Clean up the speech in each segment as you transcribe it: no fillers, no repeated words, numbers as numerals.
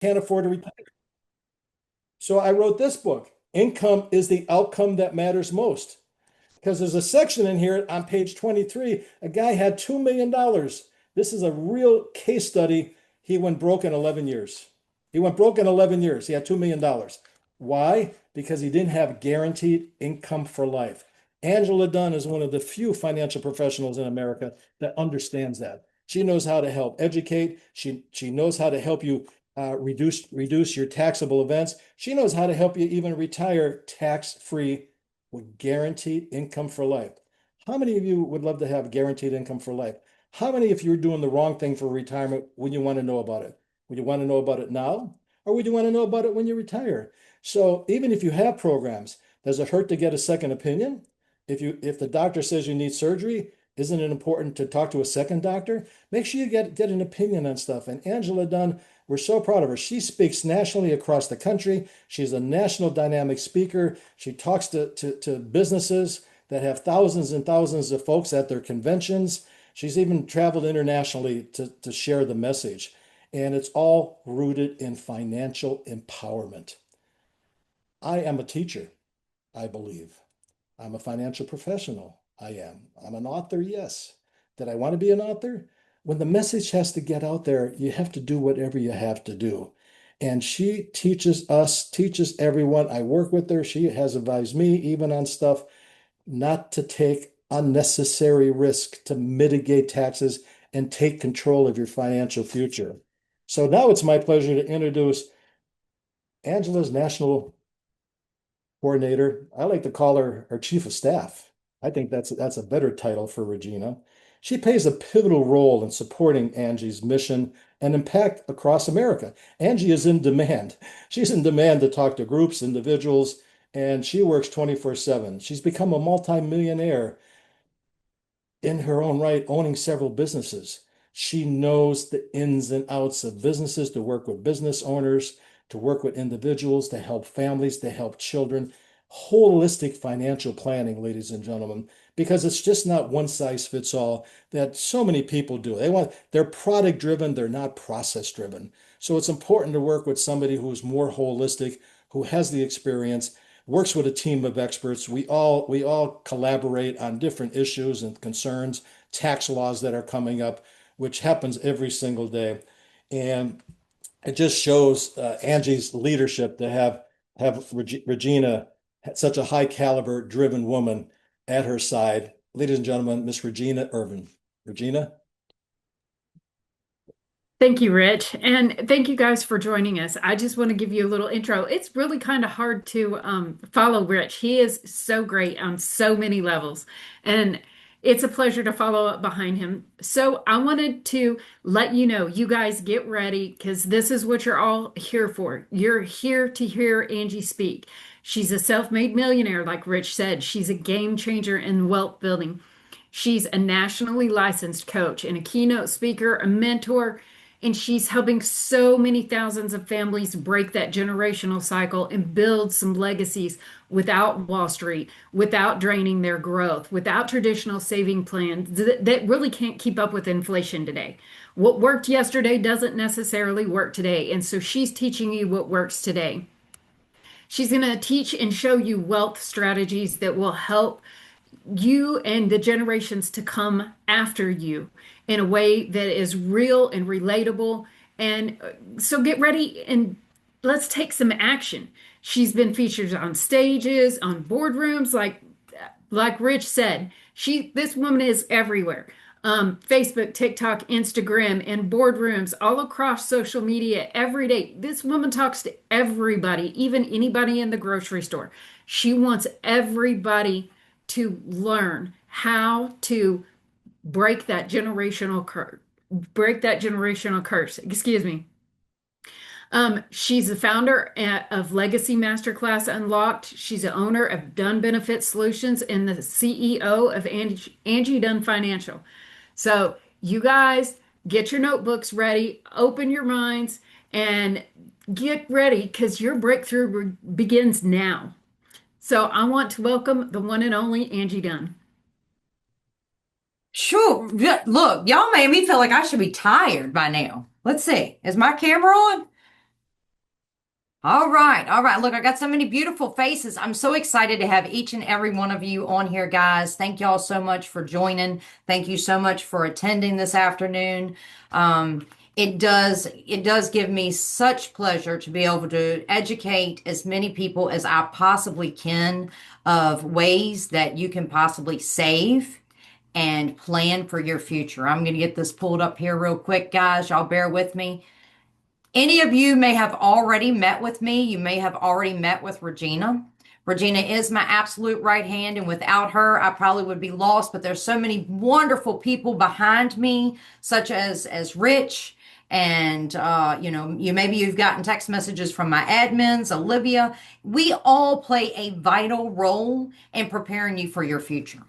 can't afford to retire. So I wrote this book, Income is the Outcome That Matters Most. Because there's a section in here on page 23, a guy had $2 million. This is a real case study. He went broke in 11 years. He went broke in 11 years. He had $2 million. Why? Because he didn't have guaranteed income for life. Angela Dunn is one of the few financial professionals in America that understands that. She knows how to help educate. She knows how to help you reduce your taxable events. She knows how to help you even retire tax-free with guaranteed income for life. How many of you would love to have guaranteed income for life? How many, if you're doing the wrong thing for retirement, would you want to know about it? Would you want to know about it now? Or would you want to know about it when you retire? So even if you have programs, does it hurt to get a second opinion? If the doctor says you need surgery, isn't it important to talk to a second doctor? Make sure you get an opinion on stuff. And Angela Dunn, we're so proud of her. She speaks nationally across the country. She's a national dynamic speaker. She talks to businesses that have thousands and thousands of folks at their conventions. She's even traveled internationally to share the message. And it's all rooted in financial empowerment. I am a teacher, I believe. I'm a financial professional. I am. I'm an author, yes. Did I want to be an author? When the message has to get out there, you have to do whatever you have to do. And she teaches us, teaches everyone. I work with her. She has advised me even on stuff not to take unnecessary risk to mitigate taxes and take control of your financial future. So now it's my pleasure to introduce Angela's national coordinator. I like to call her our chief of staff. I think that's a better title for Regina. She plays a pivotal role in supporting Angie's mission and impact across America. Angie is in demand. She's in demand to talk to groups, individuals, and she works 24/7. She's become a multimillionaire in her own right, owning several businesses. She knows the ins and outs of businesses, to work with business owners, to work with individuals, to help families, to help children. Holistic financial planning, ladies and gentlemen, because it's just not one size fits all that so many people do. They're product driven, they're not process driven. So it's important to work with somebody who's more holistic, who has the experience, works with a team of experts. We all collaborate on different issues and concerns, tax laws that are coming up, which happens every single day. And it just shows Angie's leadership to have Regina, such a high caliber, driven woman at her side. Ladies and gentlemen, Miss Regina Irvin. Regina? Thank you, Rich. And thank you guys for joining us. I just want to give you a little intro. It's really kind of hard to follow Rich. He is so great on so many levels. And it's a pleasure to follow up behind him. So I wanted to let you know, you guys get ready because this is what you're all here for. You're here to hear Angie speak. She's a self-made millionaire, like Rich said. She's a game changer in wealth building. She's a nationally licensed coach and a keynote speaker, a mentor, and she's helping so many thousands of families break that generational cycle and build some legacies without Wall Street, without draining their growth, without traditional saving plans that really can't keep up with inflation today. What worked yesterday doesn't necessarily work today. And so she's teaching you what works today. She's going to teach and show you wealth strategies that will help you and the generations to come after you in a way that is real and relatable. And so get ready and let's take some action. She's been featured on stages, on boardrooms, like Rich said. This woman is everywhere. Facebook, TikTok, Instagram, and boardrooms all across social media every day. This woman talks to everybody, even anybody in the grocery store. She wants everybody to learn how to break that generational curse. Break that generational curse. Excuse me. She's the founder of Legacy Masterclass Unlocked. She's the owner of Dunn Benefit Solutions and the CEO of Angie Dunn Financial. So, you guys, get your notebooks ready, open your minds, and get ready because your breakthrough begins now. So, I want to welcome the one and only Angie Dunn. Sure. Yeah, look, y'all made me feel like I should be tired by now. Let's see. Is my camera on? All right. All right. Look, I got so many beautiful faces. I'm so excited to have each and every one of you on here, guys. Thank y'all so much for joining. Thank you so much for attending this afternoon. Um, it does give me such pleasure to be able to educate as many people as I possibly can of ways that you can possibly save and plan for your future. I'm going to get this pulled up here real quick, guys. Y'all bear with me. Any of you may have already met with me. You may have already met with Regina. Regina is my absolute right hand, and without her, I probably would be lost. But there's so many wonderful people behind me, such as Rich, and maybe you've gotten text messages from my admins, Olivia. We all play a vital role in preparing you for your future.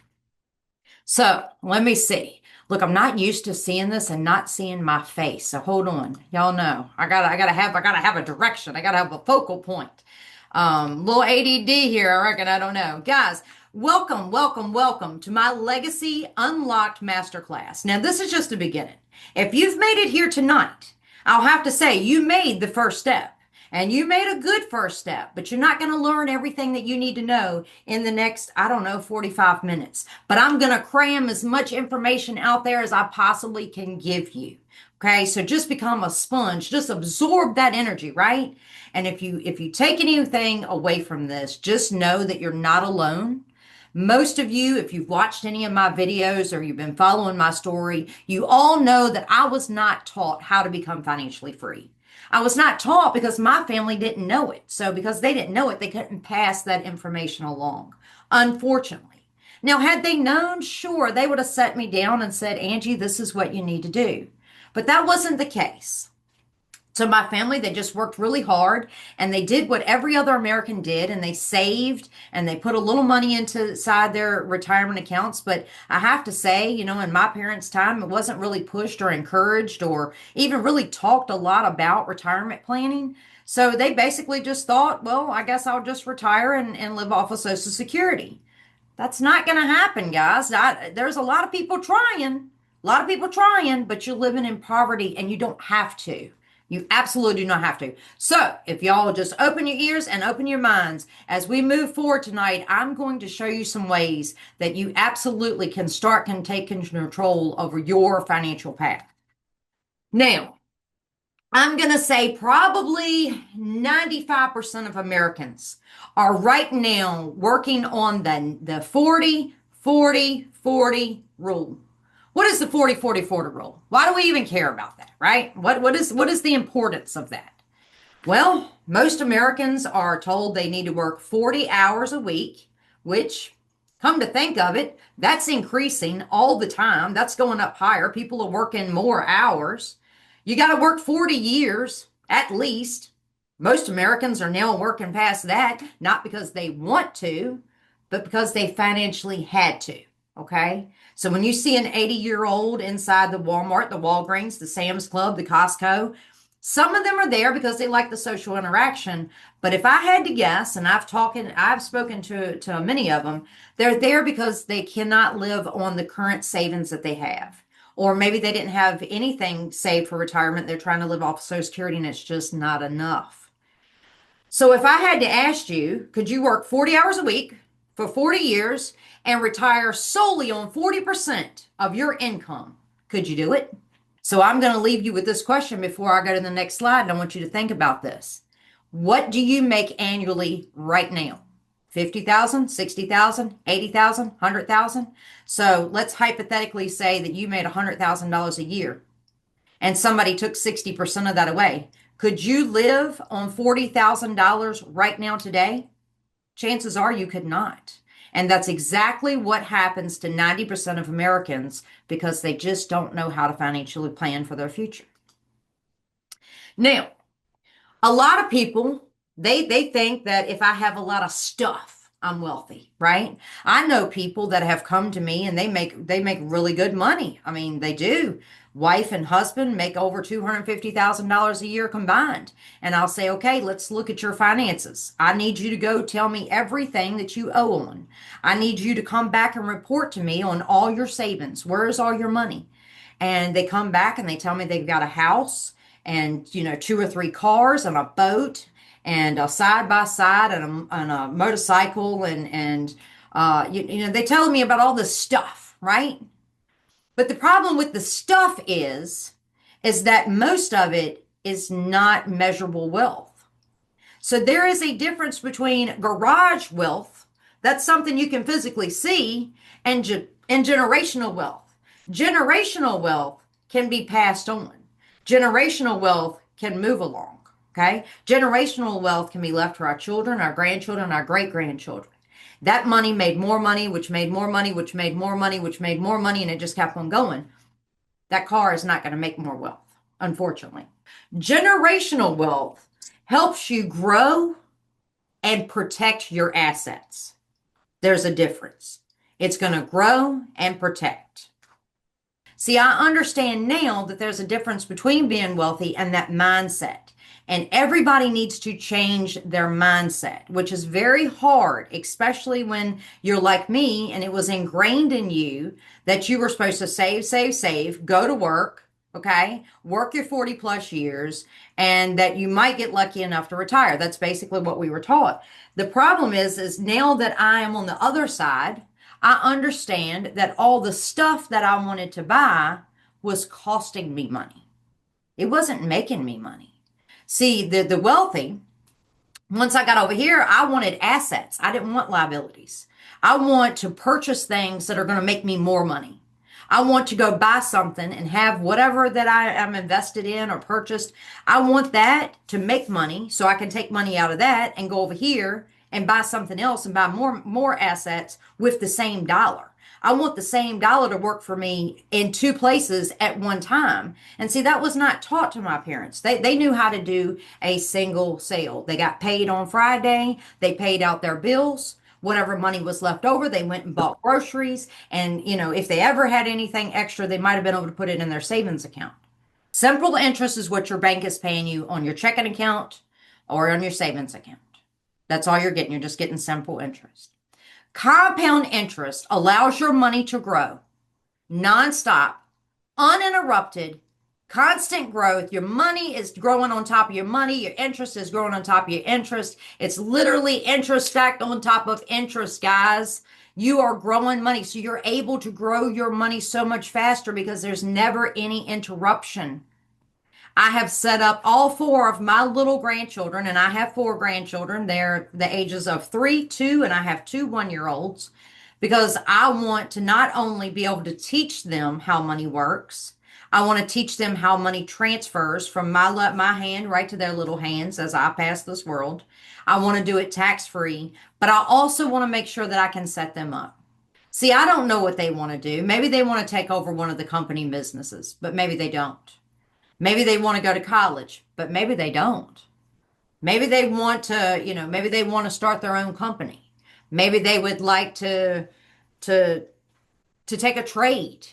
So let me see. Look, I'm not used to seeing this and not seeing my face. So hold on. Y'all know I gotta have a direction. I gotta have a focal point. Little ADD here, I reckon. I don't know. Guys, welcome, welcome, welcome to my Legacy Unlocked Masterclass. Now, this is just the beginning. If you've made it here tonight, I'll have to say you made the first step. And you made a good first step, but you're not going to learn everything that you need to know in the next, I don't know, 45 minutes. But I'm going to cram as much information out there as I possibly can give you. Okay, so just become a sponge, just absorb that energy, right? And if you take anything away from this, just know that you're not alone. Most of you, if you've watched any of my videos or you've been following my story, you all know that I was not taught how to become financially free. I was not taught because my family didn't know it. So because they didn't know it, they couldn't pass that information along, unfortunately. Now, had they known, sure, they would have set me down and said, Angie, this is what you need to do. But that wasn't the case. So my family, they just worked really hard and they did what every other American did, and they saved and they put a little money inside their retirement accounts. But I have to say, in my parents' time, it wasn't really pushed or encouraged or even really talked a lot about retirement planning. So they basically just thought, well, I guess I'll just retire and live off of Social Security. That's not going to happen, guys. There's a lot of people trying, but you're living in poverty and you don't have to. You absolutely do not have to. So if y'all just open your ears and open your minds as we move forward tonight, I'm going to show you some ways that you absolutely can take control over your financial path. Now, I'm going to say probably 95% of Americans are right now working on the 40, 40, 40 rule. What is the 40, 40, 40 rule? Why do we even care about that, right? What is the importance of that? Well, most Americans are told they need to work 40 hours a week, which, come to think of it, that's increasing all the time. That's going up higher. People are working more hours. You got to work 40 years at least. Most Americans are now working past that, not because they want to, but because they financially had to. Okay. So when you see an 80-year-old inside the Walmart, the Walgreens, the Sam's Club, the Costco, some of them are there because they like the social interaction. But if I had to guess, and I've spoken to many of them, they're there because they cannot live on the current savings that they have. Or maybe they didn't have anything saved for retirement. They're trying to live off Social Security and it's just not enough. So if I had to ask you, could you work 40 hours a week for 40 years and retire solely on 40% of your income? Could you do it? So I'm going to leave you with this question before I go to the next slide, and I want you to think about this. What do you make annually right now? 50,000, 60,000, 80,000, 100,000? So let's hypothetically say that you made $100,000 a year and somebody took 60% of that away. Could you live on $40,000 right now today? Chances are you could not. And that's exactly what happens to 90% of Americans because they just don't know how to financially plan for their future. Now, a lot of people, they think that if I have a lot of stuff, I'm wealthy, right? I know people that have come to me and they make really good money. I mean, they do. Wife and husband make over $250,000 a year combined. And I'll say, okay, let's look at your finances. I need you to go tell me everything that you owe on. I need you to come back and report to me on all your savings. Where is all your money? And they come back and they tell me they've got a house and, 2 or 3 cars and a boat and a side by side and a motorcycle and they tell me about all this stuff, right? But the problem with the stuff is that most of it is not measurable wealth. So there is a difference between garage wealth, that's something you can physically see, and generational wealth. Generational wealth can be passed on. Generational wealth can move along, okay? Generational wealth can be left to our children, our grandchildren, our great-grandchildren. That money made more money, which made more money, which made more money, which made more money, and it just kept on going. That car is not going to make more wealth, unfortunately. Generational wealth helps you grow and protect your assets. There's a difference. It's going to grow and protect. See, I understand now that there's a difference between being wealthy and that mindset. And everybody needs to change their mindset, which is very hard, especially when you're like me and it was ingrained in you that you were supposed to save, save, save, go to work, okay, work your 40 plus years, and that you might get lucky enough to retire. That's basically what we were taught. The problem is now that I am on the other side, I understand that all the stuff that I wanted to buy was costing me money. It wasn't making me money. See, the wealthy, once I got over here, I wanted assets. I didn't want liabilities. I want to purchase things that are going to make me more money. I want to go buy something and have whatever that I am invested in or purchased. I want that to make money so I can take money out of that and go over here and buy something else and buy more assets with the same dollar. I want the same dollar to work for me in two places at one time. And see, that was not taught to my parents. They knew how to do a single sale. They got paid on Friday. They paid out their bills. Whatever money was left over, they went and bought groceries. And, if they ever had anything extra, they might have been able to put it in their savings account. Simple interest is what your bank is paying you on your checking account or on your savings account. That's all you're getting. You're just getting simple interest. Compound interest allows your money to grow nonstop, uninterrupted, constant growth. Your money is growing on top of your money. Your interest is growing on top of your interest. It's literally interest stacked on top of interest, guys. You are growing money. So you're able to grow your money so much faster because there's never any interruption. I have set up all four of my little grandchildren, and I have four grandchildren. They're the ages of 3, 2, and I have 2 1-year-olds, because I want to not only be able to teach them how money works, I want to teach them how money transfers from my hand right to their little hands as I pass this world. I want to do it tax-free, but I also want to make sure that I can set them up. See, I don't know what they want to do. Maybe they want to take over one of the company businesses, but maybe they don't. Maybe they want to go to college, but maybe they don't. Maybe they want to, maybe they want to start their own company. Maybe they would like to take a trade.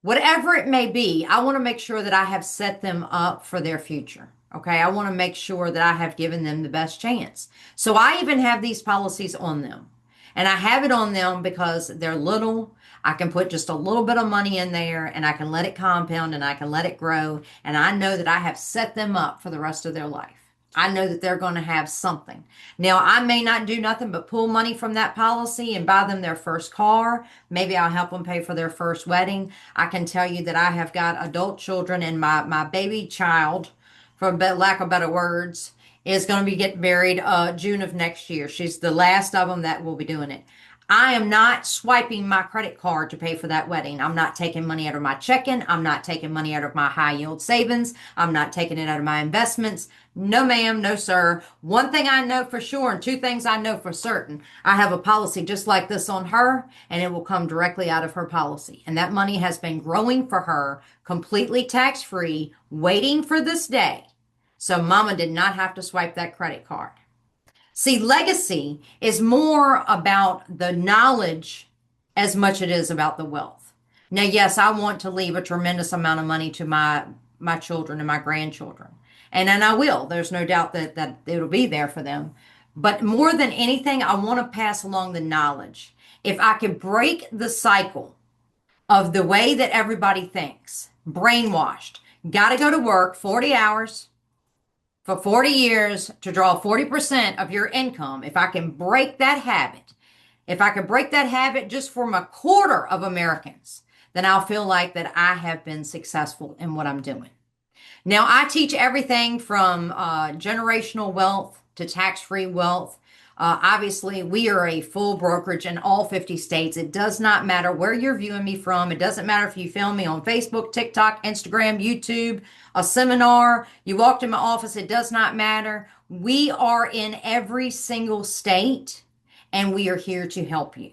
Whatever it may be, I want to make sure that I have set them up for their future. Okay, I want to make sure that I have given them the best chance. So I even have these policies on them. And I have it on them because they're little. I can put just a little bit of money in there and I can let it compound and I can let it grow. And I know that I have set them up for the rest of their life. I know that they're going to have something. Now, I may not do nothing but pull money from that policy and buy them their first car. Maybe I'll help them pay for their first wedding. I can tell you that I have got adult children, and my baby child, for lack of better words, is going to be getting married June of next year. She's the last of them that will be doing it. I am not swiping my credit card to pay for that wedding. I'm not taking money out of my checking. I'm not taking money out of my high yield savings. I'm not taking it out of my investments. No, ma'am. No, sir. One thing I know for sure, and 2 things I know for certain. I have a policy just like this on her, and it will come directly out of her policy. And that money has been growing for her completely tax-free, waiting for this day. So mama did not have to swipe that credit card. See, legacy is more about the knowledge as much as it is about the wealth. Now, yes, I want to leave a tremendous amount of money to my children and my grandchildren. And I will. There's no doubt that it'll be there for them. But more than anything, I want to pass along the knowledge. If I could break the cycle of the way that everybody thinks, brainwashed, got to go to work 40 hours, for 40 years to draw 40% of your income, if I can break that habit, if I could break that habit just from a quarter of Americans, then I'll feel like that I have been successful in what I'm doing. Now, I teach everything from generational wealth to tax-free wealth. Obviously, we are a full brokerage in all 50 states. It does not matter where you're viewing me from. It doesn't matter if you film me on Facebook, TikTok, Instagram, YouTube, a seminar, you walked in my office. It does not matter. We are in every single state, and we are here to help you.